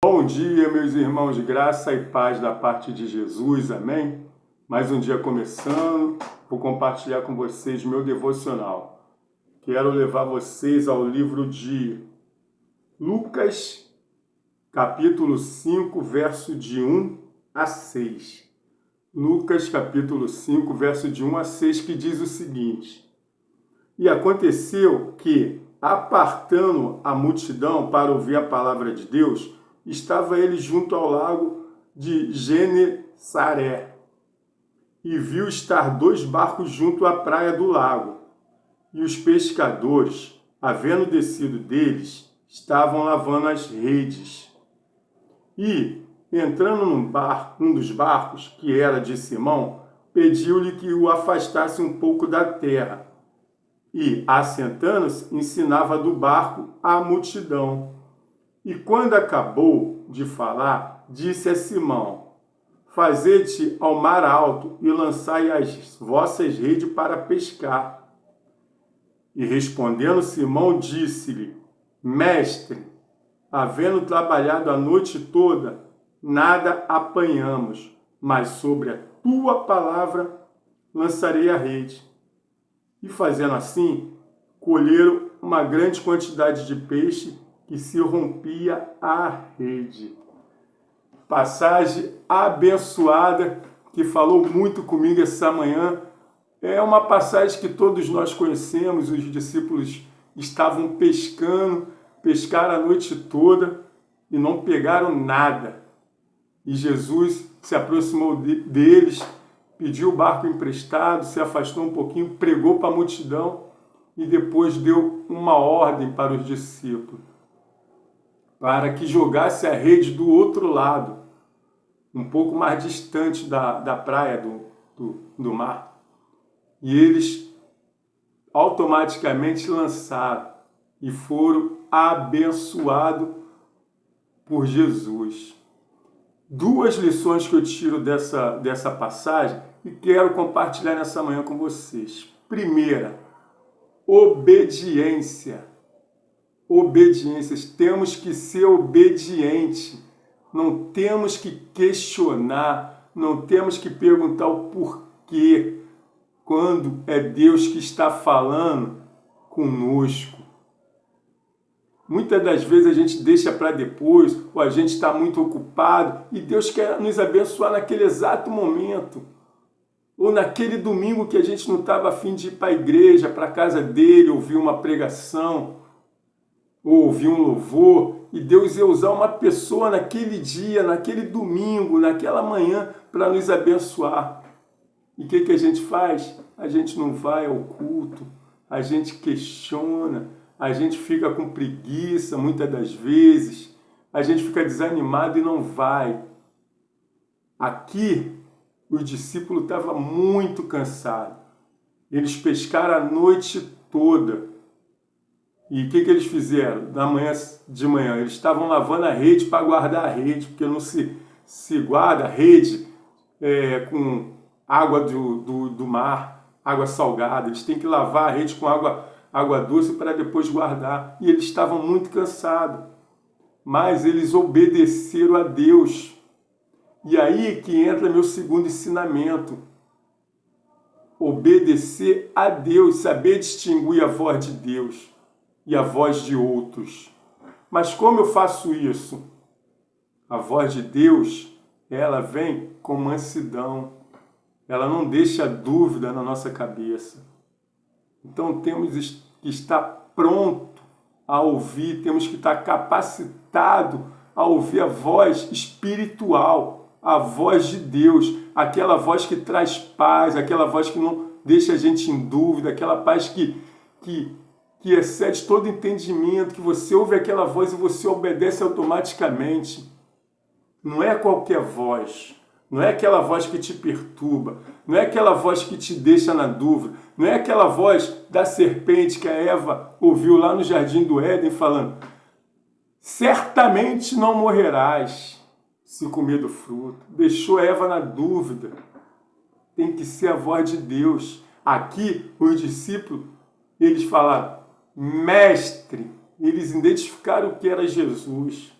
Bom dia, meus irmãos, de graça e paz da parte de Jesus, amém? Mais um dia começando, vou compartilhar com vocês meu devocional. Quero levar vocês ao livro de Lucas, capítulo 5, verso de 1 a 6. Lucas, capítulo 5, verso de 1 a 6, que diz o seguinte: E aconteceu que, apartando a multidão para ouvir a palavra de Deus, estava ele junto ao lago de Genesaré, e viu estar 2 barcos junto à praia do lago. E os pescadores, havendo descido deles, estavam lavando as redes. E, entrando um dos barcos, que era de Simão, pediu-lhe que o afastasse um pouco da terra. E, assentando-se, ensinava do barco à multidão. E quando acabou de falar, disse a Simão: Fazete ao mar alto e lançai as vossas redes para pescar. E respondendo Simão, disse-lhe: Mestre, havendo trabalhado a noite toda, nada apanhamos, mas sobre a tua palavra lançarei a rede. E fazendo assim, colheram uma grande quantidade de peixe, que se rompia a rede. Passagem abençoada que falou muito comigo essa manhã. É uma passagem que todos nós conhecemos. Os discípulos estavam pescaram a noite toda e não pegaram nada. E Jesus se aproximou deles, pediu o barco emprestado, se afastou um pouquinho, pregou para a multidão e depois deu uma ordem para os discípulos, para que jogasse a rede do outro lado, um pouco mais distante da praia, do mar. E eles automaticamente lançaram e foram abençoados por Jesus. 2 lições que eu tiro dessa passagem e quero compartilhar nessa manhã com vocês. Primeira, obediência. Obediências, temos que ser obedientes, não temos que questionar, não temos que perguntar o porquê, quando é Deus que está falando conosco. Muitas das vezes a gente deixa para depois, ou a gente está muito ocupado, e Deus quer nos abençoar naquele exato momento, ou naquele domingo que a gente não estava a fim de ir para a igreja, para a casa dele, ouvir uma pregação, ou ouvir um louvor, e Deus ia usar uma pessoa naquele dia, naquele domingo, naquela manhã, para nos abençoar. E o que a gente faz? A gente não vai ao culto, a gente questiona, a gente fica com preguiça muitas das vezes, a gente fica desanimado e não vai. Aqui, o discípulo estava muito cansado. Eles pescaram a noite toda. E o que eles fizeram? De manhã, eles estavam lavando a rede para guardar a rede, porque não se guarda a rede com água do mar, água salgada. Eles têm que lavar a rede com água doce para depois guardar. E eles estavam muito cansados. Mas eles obedeceram a Deus. E aí que entra meu segundo ensinamento. Obedecer a Deus, saber distinguir a voz de Deus e a voz de outros. Mas como eu faço isso? A voz de Deus, ela vem com mansidão. Ela não deixa dúvida na nossa cabeça. Então temos que estar pronto a ouvir, temos que estar capacitado a ouvir a voz espiritual, a voz de Deus, aquela voz que traz paz, aquela voz que não deixa a gente em dúvida, aquela paz que excede todo entendimento, que você ouve aquela voz e você obedece automaticamente. Não é qualquer voz, não é aquela voz que te perturba, não é aquela voz que te deixa na dúvida, não é aquela voz da serpente que a Eva ouviu lá no Jardim do Éden falando: certamente não morrerás se comer do fruto. Deixou a Eva na dúvida. Tem que ser a voz de Deus. Aqui, os discípulos, eles falaram: Mestre, eles identificaram que era Jesus.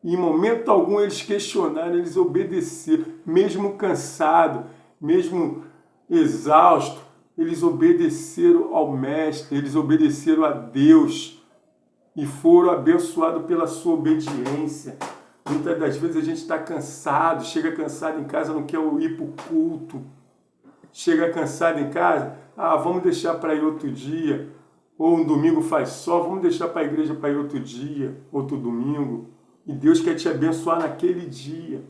E em momento algum eles questionaram, eles obedeceram, mesmo cansado, mesmo exausto, eles obedeceram ao Mestre, eles obedeceram a Deus e foram abençoados pela sua obediência. Muitas das vezes a gente está cansado, chega cansado em casa, não quer ir para o culto. Chega cansado em casa, vamos deixar para ir outro dia. Ou um domingo faz sol, vamos deixar para a igreja para ir outro dia, outro domingo. E Deus quer te abençoar naquele dia.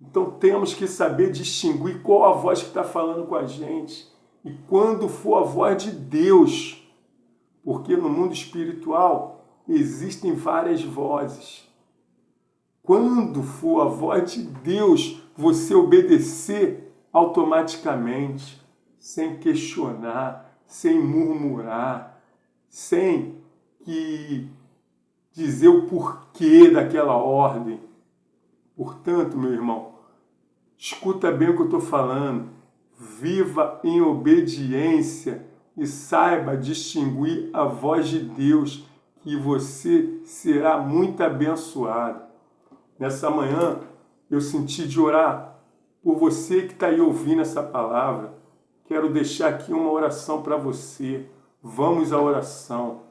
Então temos que saber distinguir qual a voz que está falando com a gente. E quando for a voz de Deus, porque no mundo espiritual existem várias vozes. Quando for a voz de Deus, você obedecer automaticamente, sem questionar, sem murmurar, sem dizer o porquê daquela ordem. Portanto, meu irmão, escuta bem o que eu estou falando. Viva em obediência e saiba distinguir a voz de Deus, que você será muito abençoado. Nessa manhã, eu senti de orar por você que está aí ouvindo essa palavra. Quero deixar aqui uma oração para você. Vamos à oração.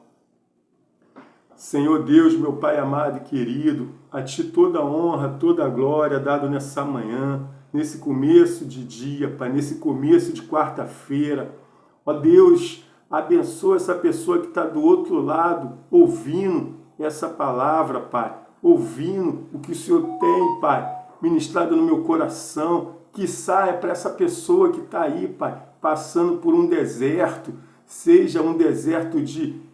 Senhor Deus, meu Pai amado e querido, a Ti toda a honra, toda a glória dado nessa manhã, nesse começo de dia, Pai, nesse começo de quarta-feira. Ó Deus, abençoa essa pessoa que está do outro lado, ouvindo essa palavra, Pai, ouvindo o que o Senhor tem, Pai, ministrado no meu coração, que saia para essa pessoa que está aí, Pai, passando por um deserto, seja um deserto de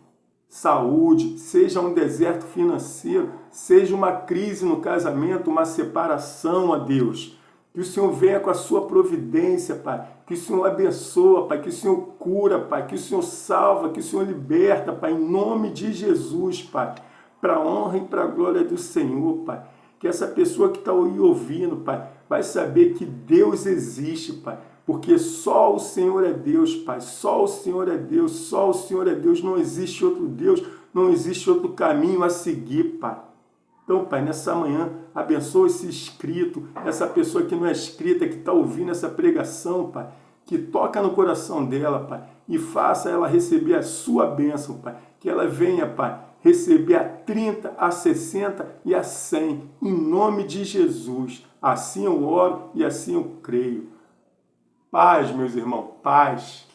saúde, seja um deserto financeiro, seja uma crise no casamento, uma separação, ó Deus. Que o Senhor venha com a sua providência, Pai. Que o Senhor abençoa, Pai. Que o Senhor cura, Pai. Que o Senhor salva, que o Senhor liberta, Pai. Em nome de Jesus, Pai. Para a honra e para a glória do Senhor, Pai. Que essa pessoa que está aí ouvindo, Pai, vai saber que Deus existe, Pai. Porque só o Senhor é Deus, Pai. Só o Senhor é Deus. Só o Senhor é Deus. Não existe outro Deus. Não existe outro caminho a seguir, Pai. Então, Pai, nessa manhã, abençoa esse inscrito, essa pessoa que não é inscrita, que está ouvindo essa pregação, Pai. Que toca no coração dela, Pai. E faça ela receber a sua bênção, Pai. Que ela venha, Pai, receber a 30, a 60 e a 100. Em nome de Jesus. Assim eu oro e assim eu creio. Paz, meus irmãos, paz.